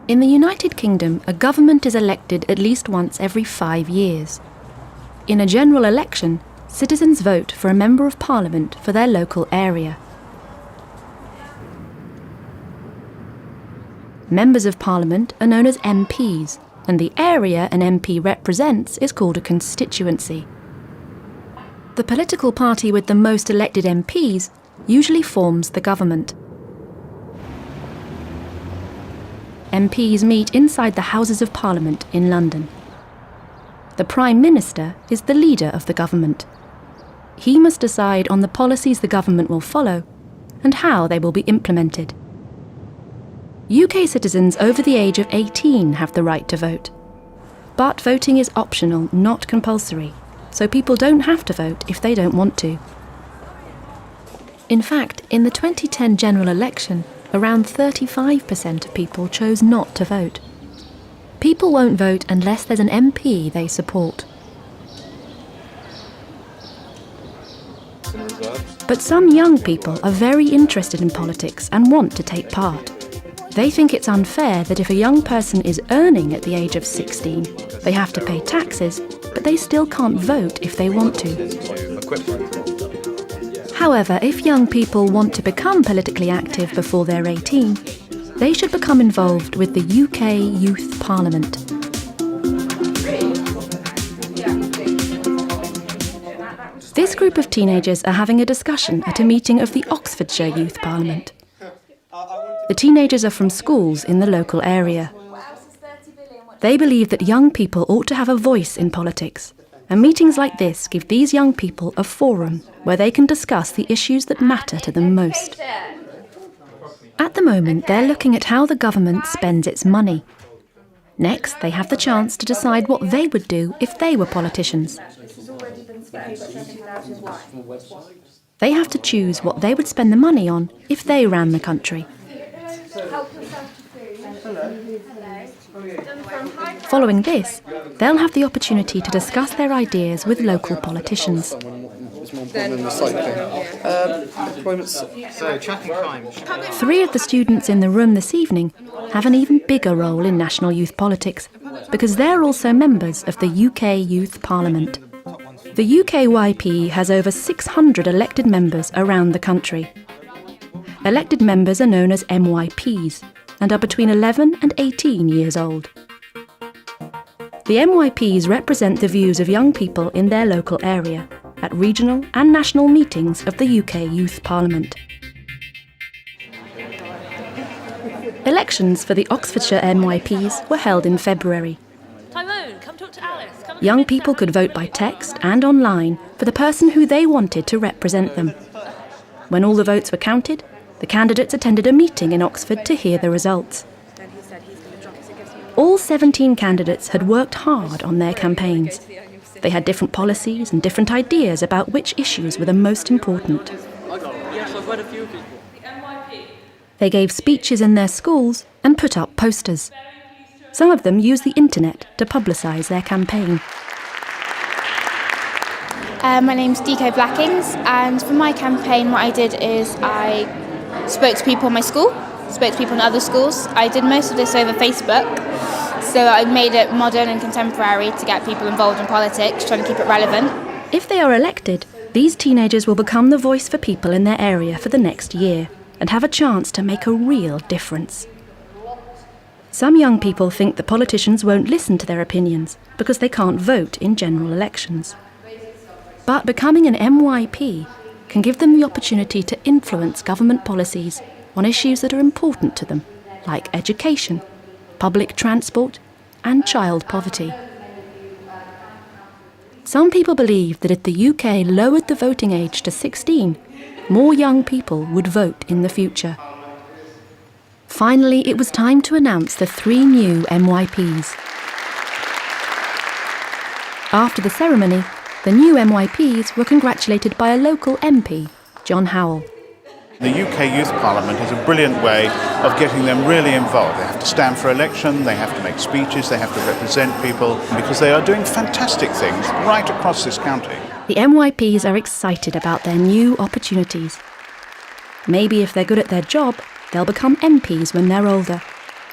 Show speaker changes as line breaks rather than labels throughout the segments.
In the United Kingdom, a government is elected at least once every 5 years. In a general election, citizens vote for a Member of Parliament for their local area. Members of Parliament are known as MPs, and the area an MP represents is called a constituency. The political party with the most elected MPs usually forms the government. MPs meet inside the Houses of Parliament in London. The Prime Minister is the leader of the government. He must decide on the policies the government will follow and how they will be implemented. UK citizens over the age of 18 have the right to vote. But voting is optional, not compulsory, so people don't have to vote if they don't want to. In fact, in the 2010 general election, around 35% of people chose not to vote. People won't vote unless there's an MP they support. But some young people are very interested in politics and want to take part. They think it's unfair that if a young person is earning at the age of 16, they have to pay taxes, but they still can't vote if they want to. However, if young people want to become politically active before they're 18, they should become involved with the UK Youth Parliament. This group of teenagers are having a discussion at a meeting of the Oxfordshire Youth Parliament. The teenagers are from schools in the local area. They believe that young people ought to have a voice in politics, and meetings like this give these young people a forum where they can discuss the issues that matter to them most. At the moment, they're looking at how the government spends its money. Next, they have the chance to decide what they would do if they were politicians. They have to choose what they would spend the money on if they ran the country. Following this, they'll have the opportunity to discuss their ideas with local politicians. 3 of the students in the room this evening have an even bigger role in national youth politics, because they're also members of the UK Youth Parliament. The UKYP has over 600 elected members around the country. Elected members are known as MYPs and are between 11 and 18 years old. The MYPs represent the views of young people in their local area at regional and national meetings of the UK Youth Parliament. Elections for the Oxfordshire MYPs were held in February.
Tyrone, come talk to Alice.
Young people could vote by text and online for the person who they wanted to represent them. When all the votes were counted, the candidates attended a meeting in Oxford to hear the results. All 17 candidates had worked hard on their campaigns. They had different policies and different ideas about which issues were the most important. They gave speeches in their schools and put up posters. Some of them used the internet to publicise their campaign.
My name's DK Blackings, and for my campaign what I did is I spoke to people in my school, spoke to people in other schools. I did most of this over Facebook, so I made it modern and contemporary to get people involved in politics, trying to keep it relevant.
If they are elected, these teenagers will become the voice for people in their area for the next year and have a chance to make a real difference. Some young people think the politicians won't listen to their opinions because they can't vote in general elections. But becoming an MYP can give them the opportunity to influence government policies on issues that are important to them, like education, public transport, and child poverty. Some people believe that if the UK lowered the voting age to 16, more young people would vote in the future. Finally, it was time to announce the 3 new MYPs. After the ceremony, the new MYPs were congratulated by a local MP, John Howell.
The UK Youth Parliament is a brilliant way of getting them really involved. They have to stand for election, they have to make speeches, they have to represent people, because they are doing fantastic things right across this county.
The MYPs are excited about their new opportunities. Maybe if they're good at their job, they'll become MPs when they're older.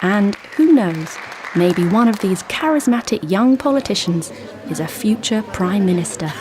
And who knows, maybe one of these charismatic young politicians is a future Prime Minister.